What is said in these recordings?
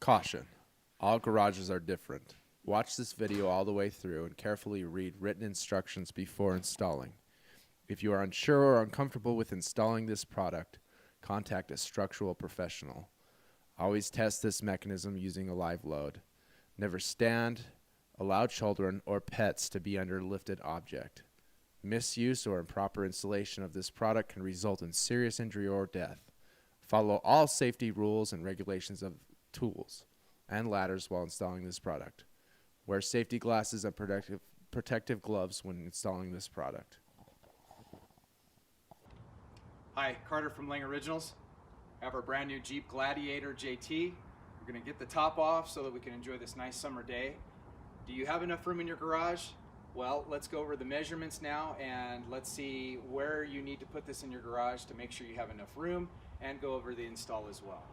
Caution. All garages are different. Watch this video all the way through and carefully read written instructions before installing. If you are unsure or uncomfortable with installing this product, contact a structural professional. Always test this mechanism using a live load. Never stand, allow children or pets to be under a lifted object. Misuse or improper installation of this product can result in serious injury or death. Follow all safety rules and regulations of tools and ladders while installing this product. Wear safety glasses and protective gloves when installing this product. Hi, Carter from Lange Originals. I have our brand new Jeep Gladiator JT. We're going to get the top off so that we can enjoy this nice summer day. Do you have enough room in your garage? Well, let's go over the measurements now and let's see where you need to put this in your garage to make sure you have enough room, and go over the install as well.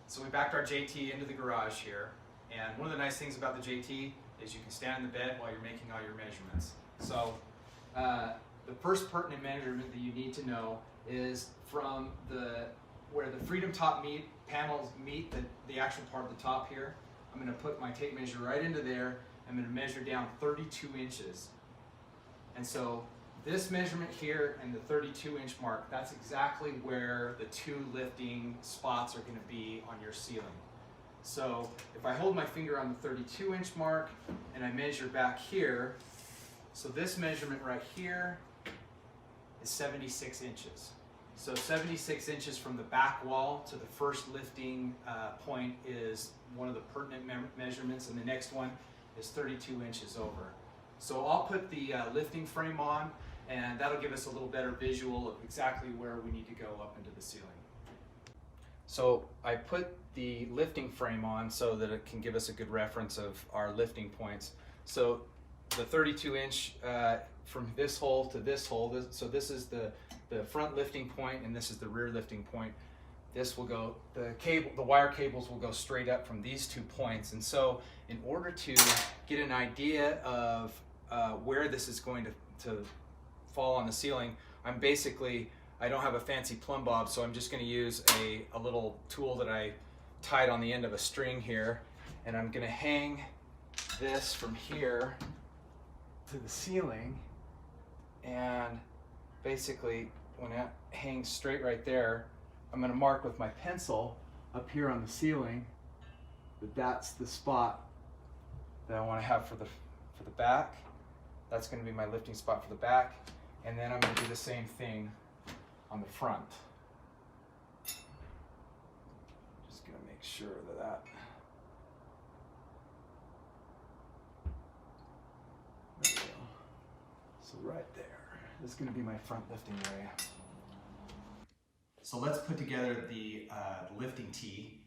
So we backed our JT into the garage here, and one of the nice things about the JT is you can stand in the bed while you're making all your measurements. So the first pertinent measurement that you need to know is from where the Freedom Top panels meet the actual part of the top here. I'm going to put my tape measure right into there. I'm going to measure down 32 inches. And so this measurement here and the 32-inch mark, that's exactly where the two lifting spots are going to be on your ceiling. So if I hold my finger on the 32-inch mark and I measure back here, so this measurement right here is 76 inches. So 76 inches from the back wall to the first lifting point is one of the pertinent measurements, and the next one is 32 inches over. So I'll put the lifting frame on, and that'll give us a little better visual of exactly where we need to go up into the ceiling. So I put the lifting frame on so that it can give us a good reference of our lifting points. So the 32-inch from this hole to this hole, so this is the front lifting point and this is the rear lifting point. This will go, the wire cables will go straight up from these 2 points. And so in order to get an idea of where this is going to fall on the ceiling, I don't have a fancy plumb bob, so I'm just going to use a little tool that I tied on the end of a string here, and I'm going to hang this from here to the ceiling, and basically when it hangs straight right there, I'm going to mark with my pencil up here on the ceiling that that's the spot that I want to have for the back. That's going to be my lifting spot for the back, and then I'm going to do the same thing on the front. Just gonna make sure that there we go. So right there, this is gonna be my front lifting area. So let's put together the lifting tee.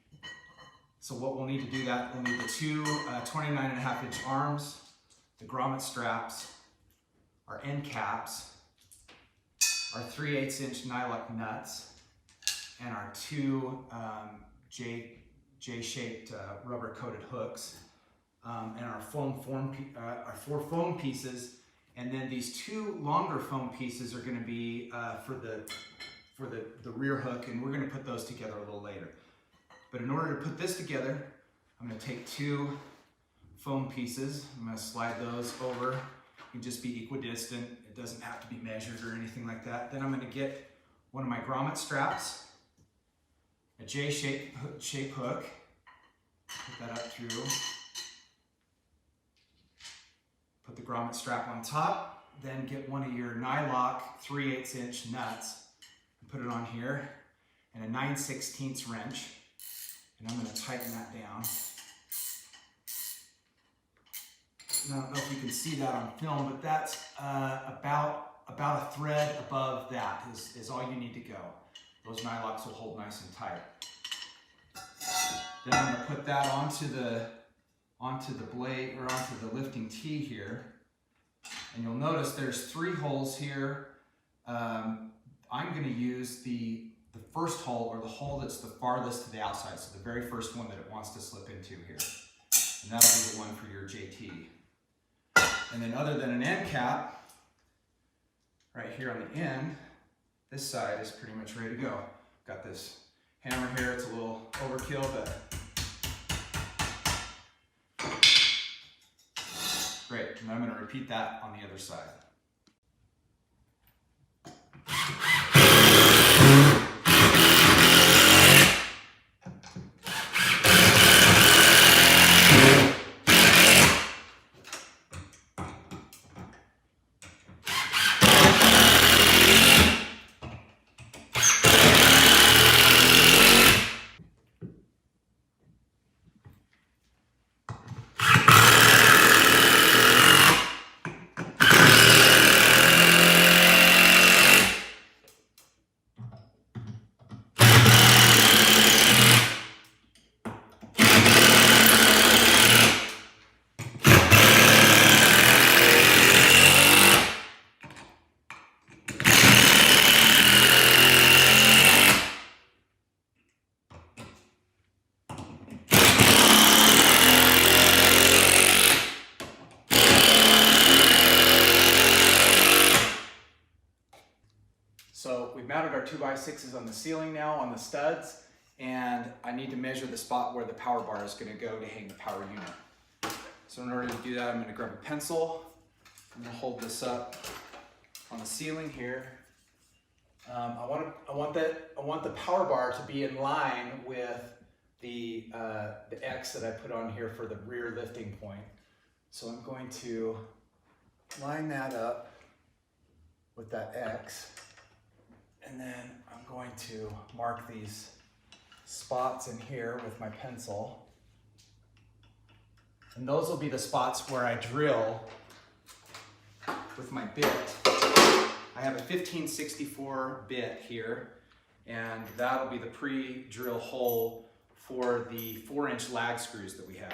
So what we'll need to do that, we'll need the two 29.5-inch arms, the grommet straps, our end caps, our 3/8-inch nylock nuts, and our two J-shaped rubber-coated hooks, and our our 4 foam pieces, and then these 2 longer foam pieces are going to be for the rear hook, and we're going to put those together a little later. But in order to put this together, I'm going to take 2 foam pieces. I'm going to slide those over. Can just be equidistant. It doesn't have to be measured or anything like that. Then I'm going to get one of my grommet straps, a J-shape hook, put that up through, put the grommet strap on top, then get one of your nylock 3/8-inch nuts and put it on here, and a 9/16 wrench, and I'm going to tighten that down. I don't know if you can see that on film, but that's about a thread above that is all you need to go. Those nylocks will hold nice and tight. Then I'm going to put that onto the blade, or onto the lifting tee here. And you'll notice there's 3 holes here I'm going to use the first hole, or the hole that's the farthest to the outside, so the very first one that it wants to slip into here. And that'll be the one for your JT. And then other than an end cap, right here on the end, this side is pretty much ready to go. Got this hammer here, it's a little overkill, but great. And I'm going to repeat that on the other side. So we've mounted our 2x6s on the ceiling now, on the studs, and I need to measure the spot where the power bar is going to go to hang the power unit. So in order to do that, I'm going to grab a pencil. I'm going to hold this up on the ceiling here. I want the power bar to be in line with the X that I put on here for the rear lifting point. So I'm going to line that up with that X. And then I'm going to mark these spots in here with my pencil. And those will be the spots where I drill with my bit. I have a 1564 bit here, and that'll be the pre-drill hole for the 4-inch lag screws that we have.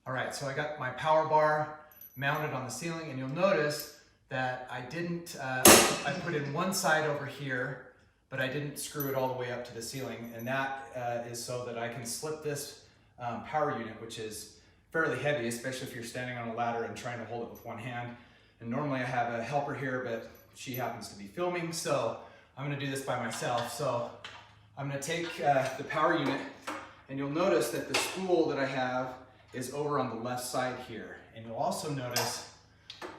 Alright, so I got my power bar mounted on the ceiling, and you'll notice that I put in one side over here, but I didn't screw it all the way up to the ceiling, and that is so that I can slip this power unit, which is fairly heavy, especially if you're standing on a ladder and trying to hold it with one hand. And normally I have a helper here, but she happens to be filming, so I'm going to do this by myself. So I'm going to take the power unit, and you'll notice that the spool that I have is over on the left side here. And you'll also notice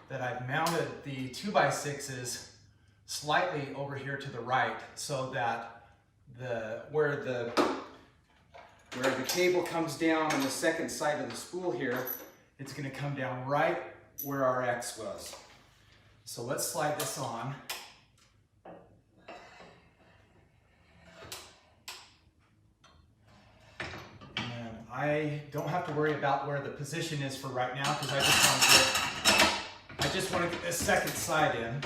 that I've mounted the 2x6s slightly over here to the right, so that where the cable comes down on the second side of the spool here, it's going to come down right where our X was. So let's slide this on. I don't have to worry about where the position is for right now, because I just want to get this second side in.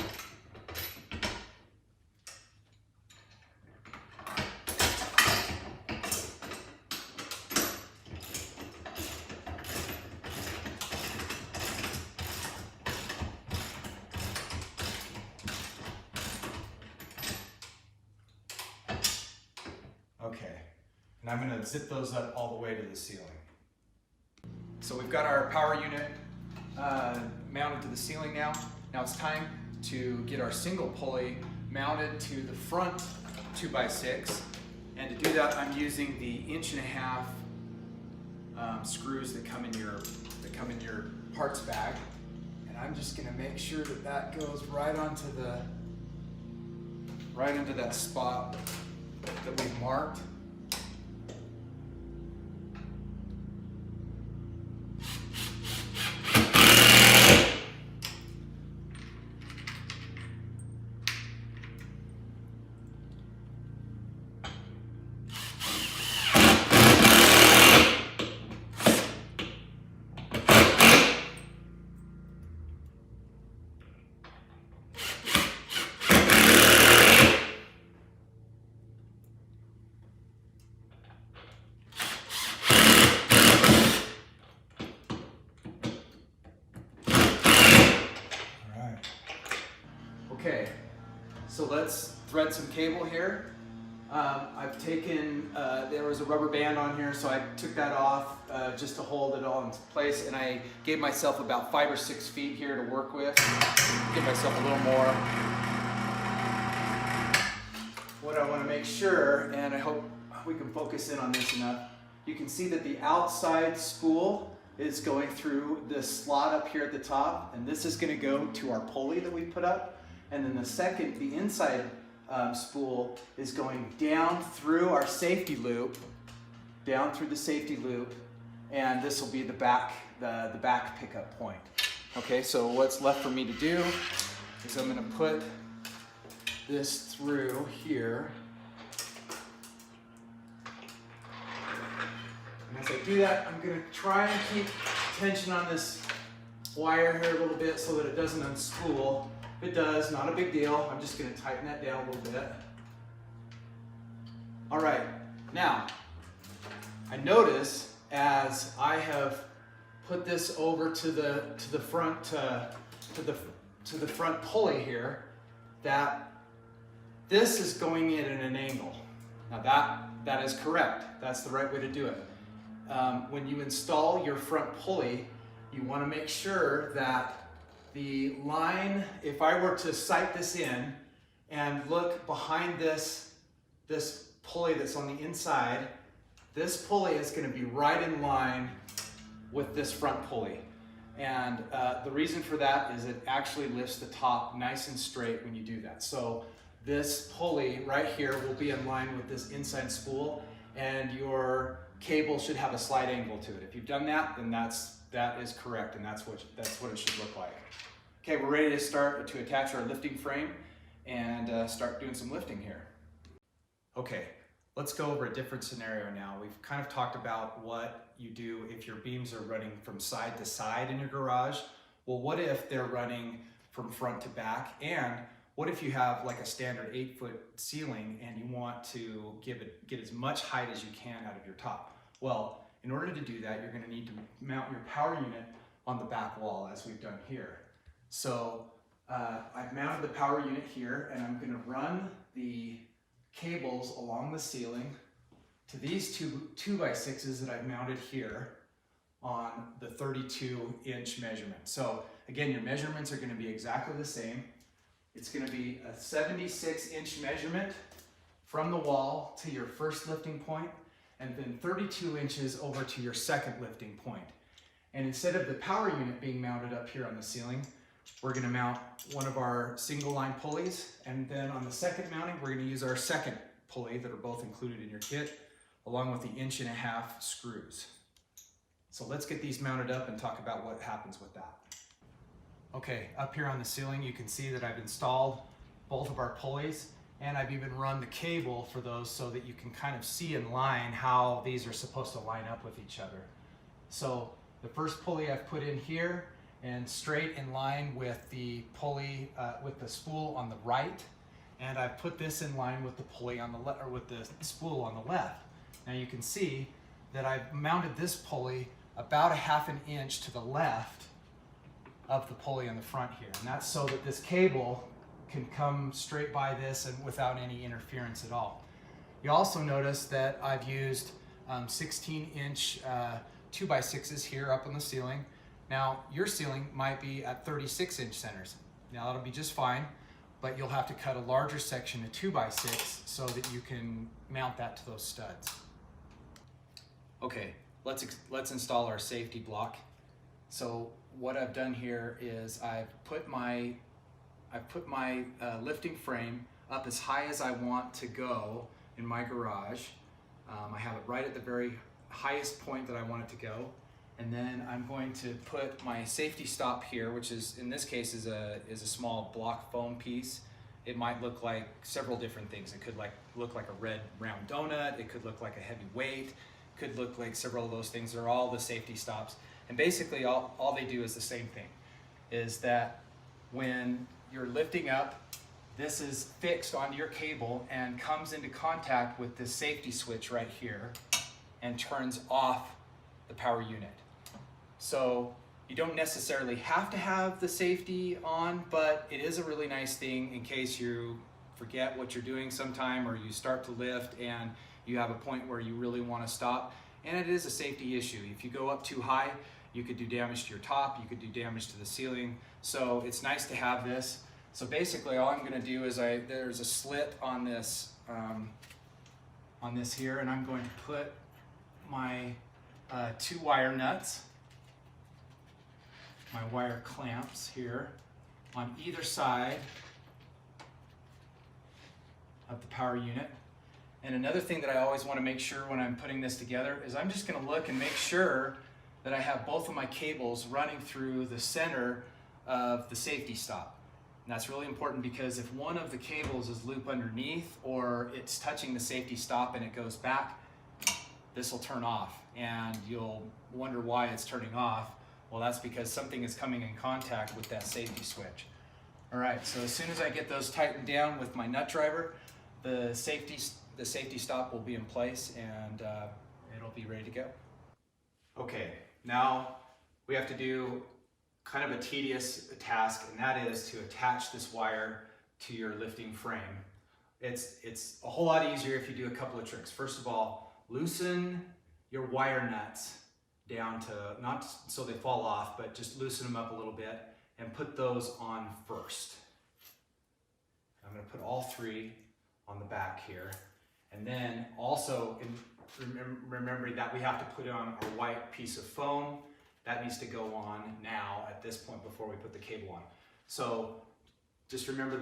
Okay. And I'm going to zip those up all the way to the ceiling. So we've got our power unit mounted to the ceiling now. Now it's time to get our single pulley mounted to the front 2x6. And to do that, I'm using the 1.5 inch screws that come in your parts bag. And I'm just going to make sure that that goes right into that spot that we've marked. let's thread some cable here. I've taken, there was a rubber band on here, so I took that off just to hold it all in place, and I gave myself about 5 or 6 feet here to work with. Give myself a little more. What I want to make sure, and I hope we can focus in on this enough, you can see that the outside spool is going through this slot up here at the top, and this is going to go to our pulley that we put up, and then the inside spool is going down through our safety loop, down through the safety loop, and this will be the back pickup point. Okay, so what's left for me to do is I'm going to put this through here. And as I do that, I'm going to try and keep tension on this wire here a little bit so that it doesn't unspool. If it does, not a big deal. I'm just going to tighten that down a little bit. All right, now I notice as I have put this over to the front pulley here that this is going in at an angle. Now that is correct. That's the right way to do it. When you install your front pulley, you want to make sure that the line, if I were to sight this in and look behind this pulley that's on the inside, this pulley is going to be right in line with this front pulley. And the reason for that is it actually lifts the top nice and straight when you do that. So this pulley right here will be in line with this inside spool, and your cable should have a slight angle to it. If you've done that, then that is correct, and that's what it should look like. Okay, we're ready to start to attach our lifting frame and start doing some lifting here. Okay, let's go over a different scenario now. We've kind of talked about what you do if your beams are running from side to side in your garage. Well, what if they're running from front to back? And what if you have like a standard 8-foot ceiling and you want to get as much height as you can out of your top? Well, in order to do that, you're going to need to mount your power unit on the back wall, as we've done here. So I've mounted the power unit here, and I'm going to run the cables along the ceiling to these two 2x6s that I've mounted here on the 32-inch measurement. So again, your measurements are going to be exactly the same. It's going to be a 76-inch measurement from the wall to your first lifting point, and then 32 inches over to your second lifting point. And instead of the power unit being mounted up here on the ceiling, we're going to mount one of our single line pulleys, and then on the second mounting, we're going to use our second pulley that are both included in your kit, along with the 1.5-inch screws. So let's get these mounted up and talk about what happens with that. Okay, up here on the ceiling, you can see that I've installed both of our pulleys, and I've even run the cable for those so that you can kind of see in line how these are supposed to line up with each other. So the first pulley I've put in here, and straight in line with the pulley, with the spool on the right, and I've put this in line with the pulley on the left, or with the spool on the left. Now you can see that I've mounted this pulley about 1/2 inch to the left of the pulley on the front here, and that's so that this cable can come straight by this and without any interference at all. You also notice that I've used 16-inch 2x6s here up on the ceiling. Now, your ceiling might be at 36-inch centers. Now, that'll be just fine, but you'll have to cut a larger section of 2x6 so that you can mount that to those studs. Okay, let's install our safety block. So what I've done here is I've put my lifting frame up as high as I want to go in my garage. I have it right at the very highest point that I want it to go. And then I'm going to put my safety stop here, which is, in this case, is a small block foam piece. It might look like several different things. It could look like a red round donut. It could look like a heavy weight. It could look like several of those things. They're all the safety stops. And basically all they do is the same thing, is that when you're lifting up, this is fixed onto your cable and comes into contact with this safety switch right here and turns off the power unit. So you don't necessarily have to have the safety on, but it is a really nice thing in case you forget what you're doing sometime, or you start to lift and you have a point where you really want to stop. And it is a safety issue. If you go up too high, you could do damage to your top, you could do damage to the ceiling. So it's nice to have this. So basically all I'm gonna do is there's a slit on this here, and I'm going to put my 2 wire nuts, my wire clamps here on either side of the power unit. And another thing that I always want to make sure when I'm putting this together is I'm just going to look and make sure that I have both of my cables running through the center of the safety stop. And that's really important, because if one of the cables is loop underneath or it's touching the safety stop and it goes back, this will turn off, and you'll wonder why it's turning off. Well, that's because something is coming in contact with that safety switch. All right, so as soon as I get those tightened down with my nut driver, the safety stop will be in place, and it'll be ready to go. Okay, now we have to do kind of a tedious task, and that is to attach this wire to your lifting frame. It's a whole lot easier if you do a couple of tricks. First of all, loosen your wire nuts down to, not so they fall off, but just loosen them up a little bit and put those on first. I'm going to put all 3 on the back here. And then also, remembering that we have to put on a white piece of foam. That needs to go on now at this point before we put the cable on. So just remember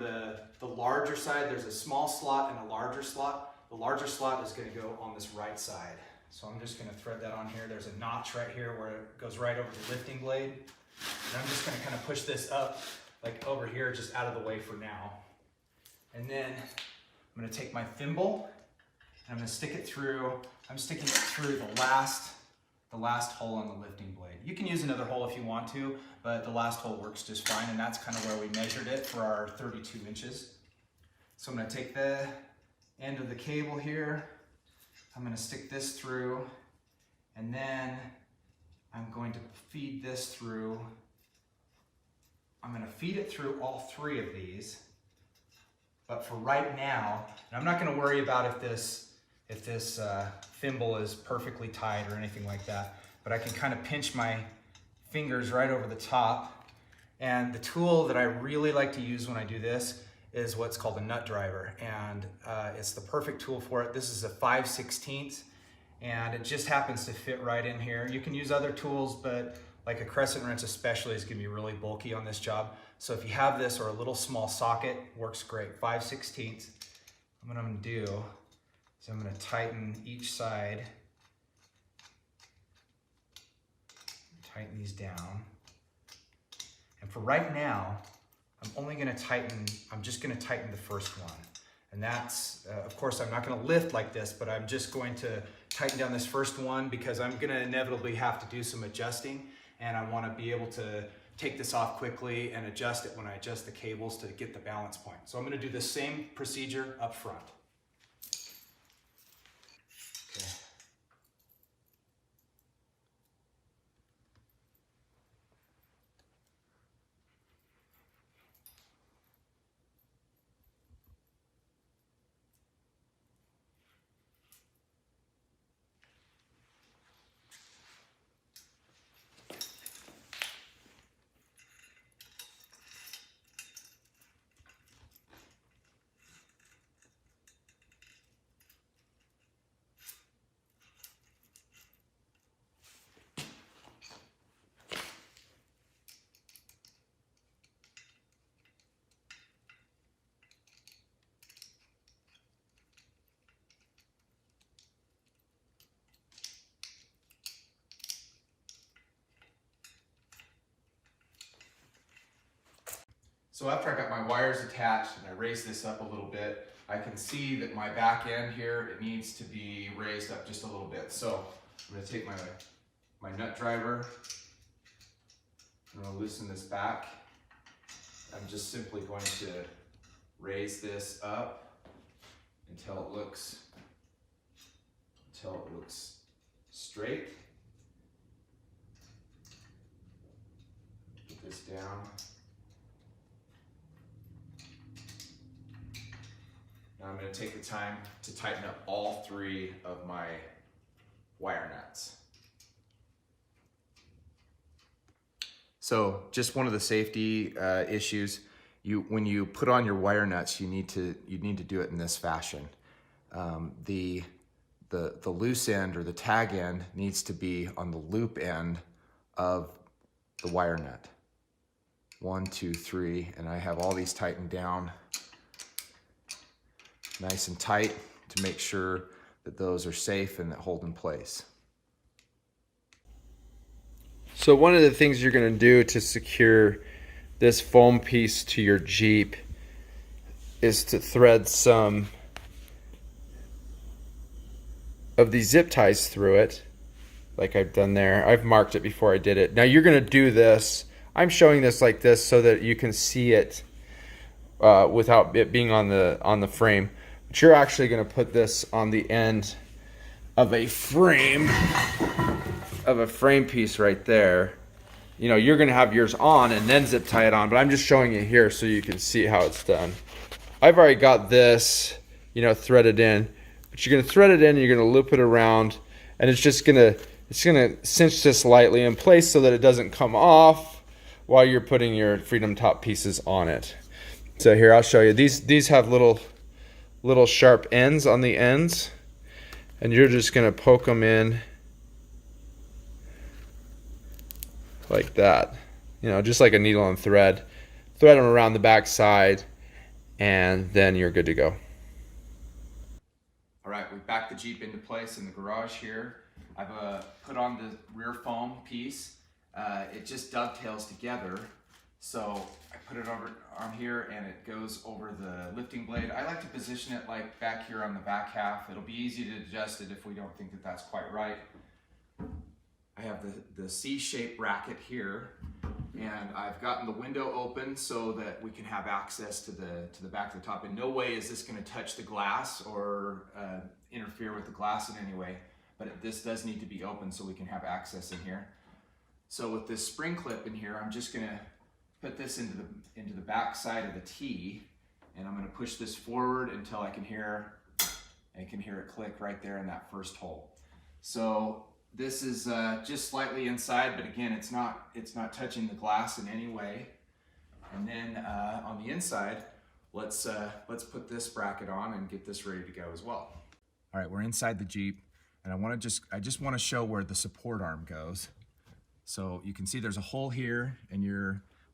the larger side, there's a small slot and a larger slot. The larger slot is going to go on this right side. So I'm just going to thread that on here. There's a notch right here where it goes right over the lifting blade. And I'm just going to kind of push this up like over here, just out of the way for now. And then I'm going to take my thimble and I'm going to stick it through. I'm sticking it through the last hole on the lifting blade. You can use another hole if you want to, but the last hole works just fine, and that's kind of where we measured it for our 32 inches. So I'm going to take the end of the cable here. I'm going to stick this through, and then I'm going to feed this through. I'm going to feed it through all 3 of these. But for right now, and I'm not going to worry about if this thimble is perfectly tight or anything like that, but I can kind of pinch my fingers right over the top. And the tool that I really like to use when I do this is what's called a nut driver, and it's the perfect tool for it. This is a 5/16, and it just happens to fit right in here. You can use other tools, but like a crescent wrench especially is going to be really bulky on this job. So if you have this or a little small socket, works great. 5/16. What I'm going to do is I'm going to tighten each side. Tighten these down. And for right now, I'm just going to tighten the first one. And that's, of course, I'm not going to lift like this, but I'm just going to tighten down this first one because I'm going to inevitably have to do some adjusting, and I want to be able to take this off quickly and adjust it when I adjust the cables to get the balance point. So I'm going to do the same procedure up front. Okay. So after I got my wires attached and I raised this up a little bit, I can see that my back end here, it needs to be raised up just a little bit. So I'm going to take my nut driver, I'm going to loosen this back. I'm just simply going to raise this up until it looks straight. Put this down. Now I'm going to take the time to tighten up all 3 of my wire nuts. So just one of the safety issues, when you put on your wire nuts, you need to do it in this fashion. The loose end or the tag end needs to be on the loop end of the wire nut. 1, 2, 3, and I have all these tightened down nice and tight to make sure that those are safe and that hold in place. So one of the things you're going to do to secure this foam piece to your Jeep is to thread some of these zip ties through it, like I've done there. I've marked it before I did it. Now you're going to do this. I'm showing this like this so that you can see it without it being on the frame. But you're actually going to put this on the end of a frame piece right there. You know, you're going to have yours on and then zip tie it on, but I'm just showing you here so you can see how it's done. I've already got this, you know, threaded in, but you're going to thread it in and you're going to loop it around, and it's going to cinch this lightly in place so that it doesn't come off while you're putting your Freedom Top pieces on it. So here, I'll show you. These have little sharp ends on the ends, and you're just going to poke them in like that, you know, just like a needle and thread. Thread them around the back side, and then you're good to go. All right, we've backed the Jeep into place in the garage here. I've put on the rear foam piece. It just dovetails together. So I put it on here and it goes over the lifting blade. I like to position it like back here on the back half. It'll be easy to adjust it if we don't think that that's quite right. I have the C-shaped bracket here, and I've gotten the window open so that we can have access to the back of the top. In no way is this going to touch the glass or interfere with the glass in any way, but this does need to be open so we can have access in here. So with this spring clip in here, I'm just going to put this into the back side of the T, and I'm going to push this forward until I can hear it click right there in that first hole. So this is just slightly inside, but again, it's not touching the glass in any way. And then on the inside, let's put this bracket on and get this ready to go as well. All right, we're inside the Jeep, and I just want to show where the support arm goes. So you can see there's a hole here, and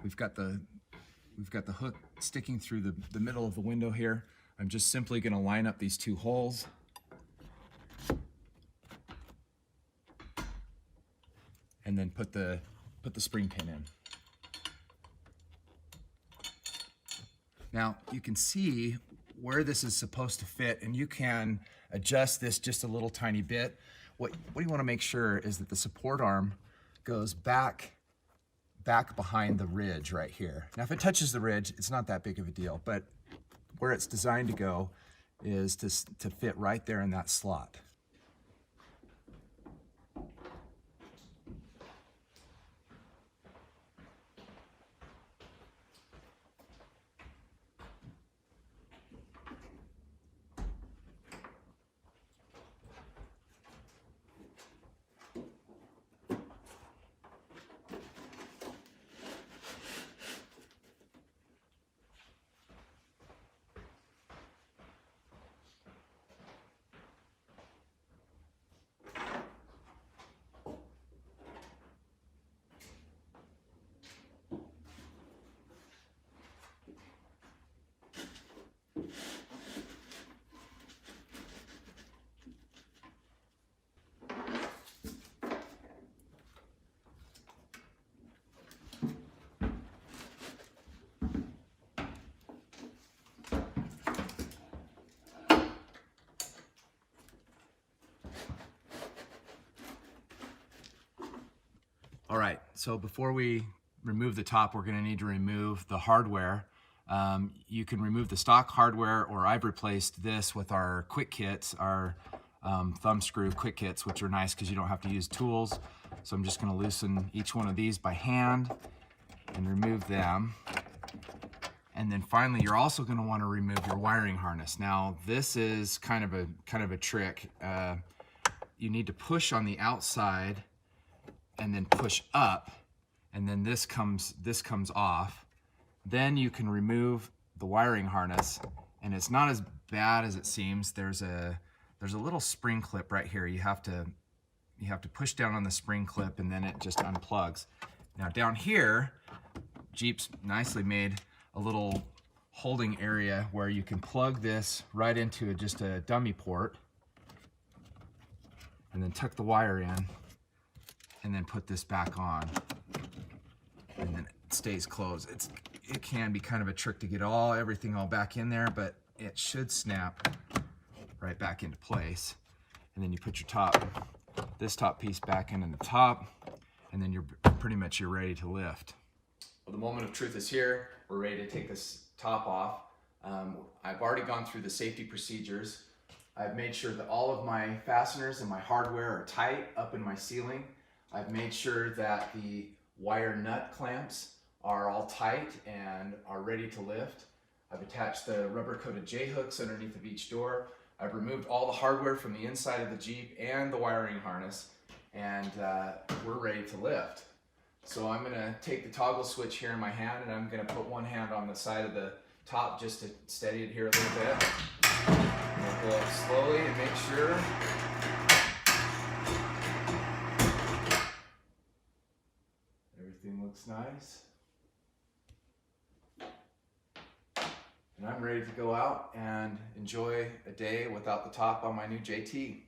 we've got the hook sticking through the middle of the window here. I'm just simply going to line up these 2 holes. And then put the spring pin in. Now you can see where this is supposed to fit, and you can adjust this just a little tiny bit. What you want to make sure is that the support arm goes back behind the ridge right here. Now if it touches the ridge, it's not that big of a deal, but where it's designed to go is to fit right there in that slot. All right, so before we remove the top, we're going to need to remove the hardware. You can remove the stock hardware, or I've replaced this with our quick kits, our thumb screw quick kits, which are nice because you don't have to use tools. So I'm just going to loosen each one of these by hand and remove them. And then finally, you're also going to want to remove your wiring harness. Now, this is kind of a trick. You need to push on the outside and then push up, and then this comes off. Then you can remove the wiring harness, and it's not as bad as it seems. There's a little spring clip right here. You have to push down on the spring clip, and then it just unplugs. Now down here, Jeep's nicely made a little holding area where you can plug this right into just a dummy port, and then tuck the wire in, and then put this back on, and then it stays closed. It can be kind of a trick to get everything all back in there, but it should snap right back into place. And then you put your this top piece back into the top, and then you're ready to lift. Well, the moment of truth is here. We're ready to take this top off. I've already gone through the safety procedures. I've made sure that all of my fasteners and my hardware are tight up in my ceiling. I've made sure that the wire nut clamps are all tight and are ready to lift. I've attached the rubber coated J-hooks underneath of each door. I've removed all the hardware from the inside of the Jeep and the wiring harness, and we're ready to lift. So I'm gonna take the toggle switch here in my hand, and I'm gonna put one hand on the side of the top just to steady it here a little bit. We'll go up slowly and make sure. Everything looks nice. And I'm ready to go out and enjoy a day without the top on my new JT.